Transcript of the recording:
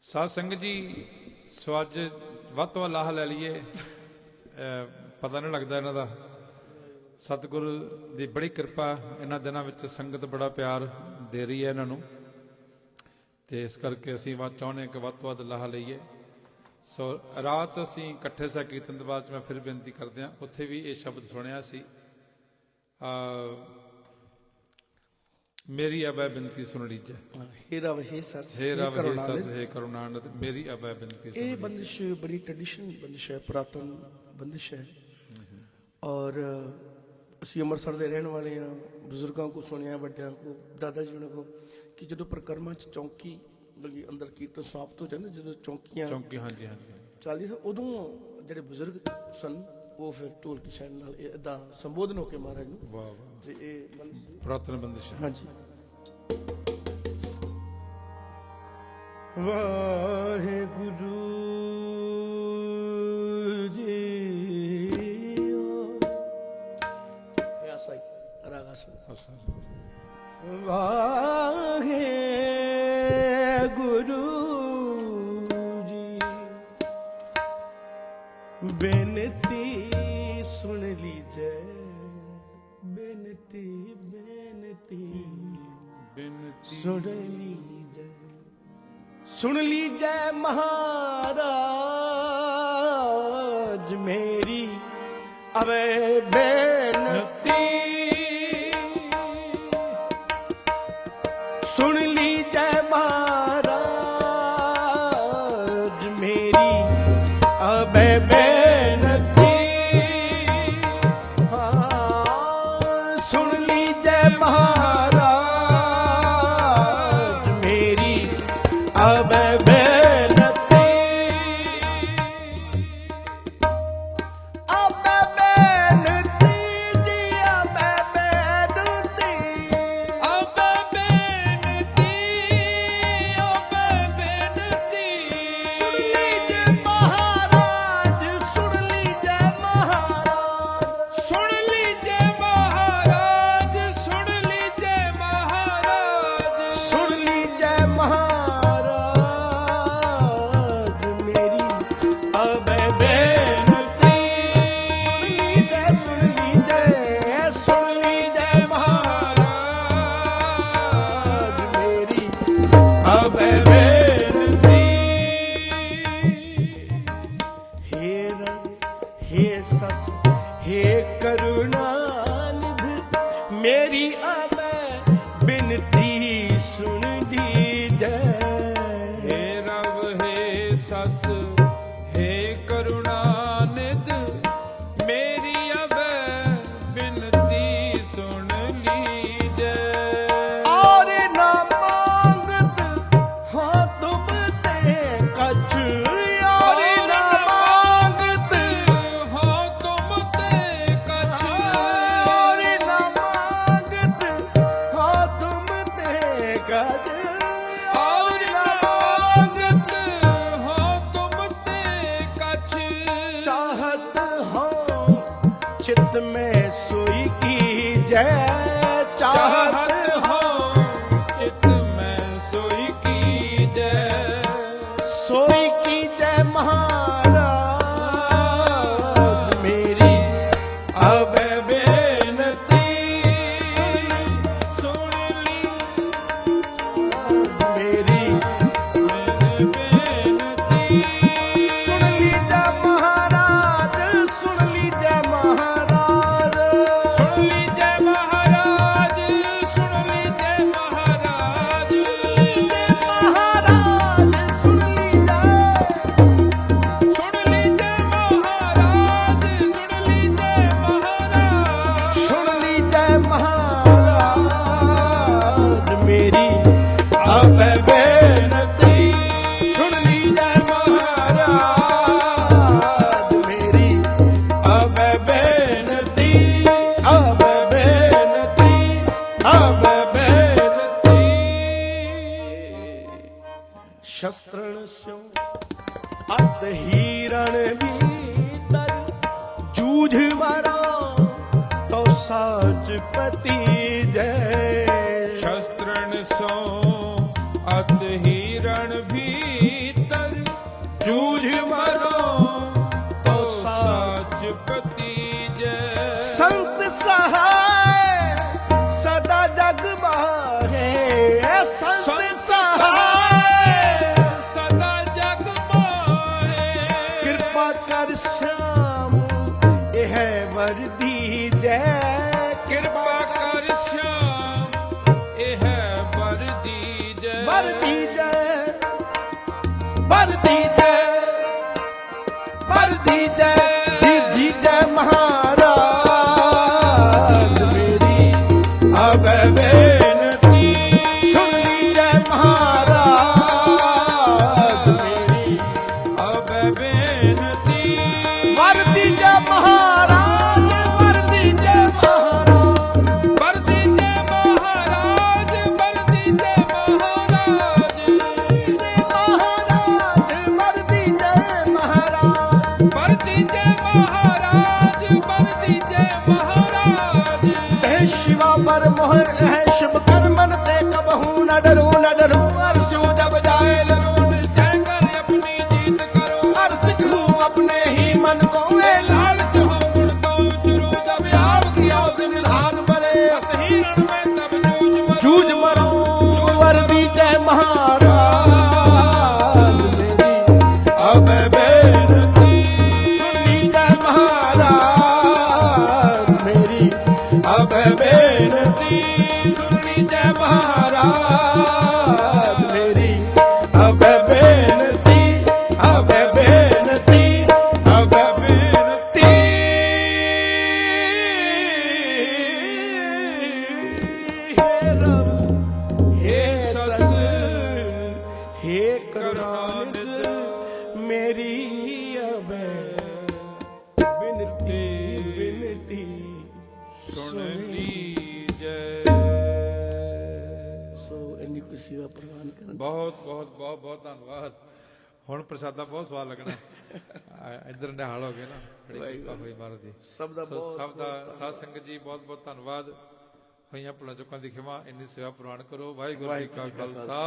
ਸਾਧ ਸੰਗਤ ਜੀ, ਸੋ ਅੱਜ ਵੱਧ ਤੋਂ ਵੱਧ ਲਾਹਾ ਲੈ ਲਈਏ। ਪਤਾ ਨਹੀਂ ਲੱਗਦਾ ਇਹਨਾਂ ਦਾ, ਸਤਿਗੁਰੂ ਦੀ ਬੜੀ ਕਿਰਪਾ ਇਹਨਾਂ ਦਿਨਾਂ ਵਿੱਚ, ਸੰਗਤ ਬੜਾ ਪਿਆਰ ਦੇ ਰਹੀ ਹੈ ਇਹਨਾਂ ਨੂੰ, ਤੇ ਇਸ ਕਰਕੇ ਅਸੀਂ ਚਾਹੁੰਦੇ ਹਾਂ ਕਿ ਵੱਧ ਤੋਂ ਵੱਧ ਲਾਹਾ ਲਈਏ। ਸੋ ਰਾਤ ਅਸੀਂ ਇਕੱਠੇ ਸਾ ਕੀਰਤਨ ਤੋਂ ਬਾਅਦ ਮੈਂ ਫਿਰ ਬੇਨਤੀ ਕਰਦੇ ਹਾਂ, ਉੱਥੇ ਵੀ ਇਹ ਸ਼ਬਦ ਸੁਣਿਆ ਸੀ, ਮੇਰੀ ਅਬੈ ਬਿਨਤੀ ਸੁਣ ਲੀਜੈ। हे रव हे सस हे रव हे सस हे करुणानंद मेरी अभय बिनती। ये बंदिश बड़ी ट्रेडिशन बंदिश है, पुरातन बंदिश है। और ਅਸੀਂ ਅੰਮ੍ਰਿਤਸਰ ਦੇ ਰਹਿਣ ਵਾਲੇ ਹਾਂ। ਬਜ਼ੁਰਗਾਂ ਕੋ ਸੁਣਿਆ, ਵੱਡਿਆਂ ਕੋ, ਦਾਦਾ ਜੀ ਉਹਨਾਂ ਕੋ, ਕਿ ਜਦੋਂ ਪਰਿਕਰਮਾ 'ਚ ਚੌਂਕੀ ਬਲਕਿ ਅੰਦਰ ਕੀਰਤਨ ਸਮਾਪਤ ਹੋ ਜਾਂਦਾ, ਜਦੋਂ ਚੌਂਕੀ ਹਾਂਜੀ ਹਾਂਜੀ ਚੱਲਦੀ ਸਨ, ਉਦੋਂ ਜਿਹੜੇ ਬਜ਼ੁਰਗ ਸਨ ਉਹ ਫਿਰ ਢੋਲਕੀ ਸ਼ੈਲ ਨਾਲ ਇੱਦਾਂ ਸੰਬੋਧਨ ਹੋ ਕੇ ਮਹਾਰਾਜ ਨੂੰ। ਵਾਹ ਵਾਹ। ਤੇ ਇਹ ਪੁਰਾਤਨ ਬੰਦਿਸ਼। ਹਾਂਜੀ। ਵਾਹਿਗੁਰੂ ਜੀ ਐਸਾ ਹੀ ਰਾਗਾ ਸੁਣ। ਵਾਹਿਗੁਰੂ ਜੀ ਬੇਨਤੀ सुन लीजै, बेनती बेनती बेनती सुन लीजै, सुन लीजै महाराज मेरी अबे बेनती, सुन लीजै महाराज मेरी अबे बेनती, महाराज मेरी अब बेनती, अब बेनती जी, अब बेनती, अब बेनती, अब बेनती। सुन लीजिए महाराज, सुन लीजिए महाराज, सुन लीजिए महाराज, सुन लीजिए महाराज, सुन लीजिए महाराज मेरी अब बेनती, सुन लीजिए, सुन लीजिए, सुन लीजिए महाराज मेरी अब बेनती। हे रव हे सस हे करुणानिधि मेरी अब बिनती सुन लीजै। हे रव हे सस हे करुणानिधि मेरी अभय बिनती सुन लीजै। और ना मांगत हाँ तुम ते कछ, और ना मांगत हाँ तुम ते कछ, और ना मांगत हाँ तुम ते कछ, और न मांगत हाँ तुम ते कछ। चाहत हो चित्त में सोई की जय, चाहत हो चित में सोई कीजै, सोई की जय महाराज मेरी अब बेनती, सुन ली मेरी बेनती। सुन लीजिए महाराज, सुन लीजिए महाराज, सुन लीजै महाराज, सुन लीजै महाराज, महाराज सुन लीजिए, सुन लीजै महाराज, सुन लीजै महाराज, सुन लीजिए महाराज मेरी अब बेनती, सुन लीजिए महाराज मेरी अब बेनती, अब बेनती, अब बेनती। शस्त्रण स्यो अत हीरण भीतर जूझ मारा तो साज पति जय। शस्त्रन सो अत हिरण भीतर भरती जय जी दी जय महाराज मेरी अब बेनती सुन ली जय महाराज मेरी अब बेनती वरदी जय महाराज वरदी जय महाराज वरदी जय महाराज वरदी जय महाराज महाराज वरदी जय महाराज वरदी जय महाराज वरदी जय महाराज हे शिवा पर मोह है शुभ कर्मन ते कबहू न डरू अरसू जब जाए लरू निश्चय कर अपनी जीत करो हर सिखूं अपने ही मन को ए लाल जो गुण को चुरू जब आप किया दिन धान बने ही रण में तब जूझ मरो जूझ मरो वरदी जय महाराज मेरी अब बेनती सुनी जय महाराज मेरी अब बेनती सुनी जय महाराज मेरी अब बेनती अब बेनती अब बेनती हे रब हे सस हे करुणानिध मेरी अब बिनती बिनती सुन लीजै ਸੋ ਇੰਨੀ ਕੁ ਸੇਵਾ ਪ੍ਰਵਾਨ ਕਰਨ ਬਹੁਤ ਧੰਨਵਾਦ। ਹੁਣ ਪ੍ਰਸ਼ਾਦਾ ਬਹੁਤ ਸਵਾਦ ਲੱਗਣਾ। ਇੱਧਰ ਨਿਹਾਲ ਹੋ ਗਏ ਨਾ, ਬੜੀ ਕਿਰਪਾ ਹੋਈ ਮਹਾਰਾਜ ਦੀ। ਸਭ ਦਾ ਸਭ ਦਾ ਸਾਧ ਸੰਗਤ ਜੀ ਬਹੁਤ ਧੰਨਵਾਦ। ਹੋਈਆਂ ਭੁੱਲਾਂ ਚੁੱਕਾਂ ਦੀ ਖਿਮਾ। ਇੰਨੀ ਸੇਵਾ ਪ੍ਰਵਾਨ ਕਰੋ। ਵਾਹਿਗੁਰੂ ਜੀ ਕਾ ਖਾਲਸਾ।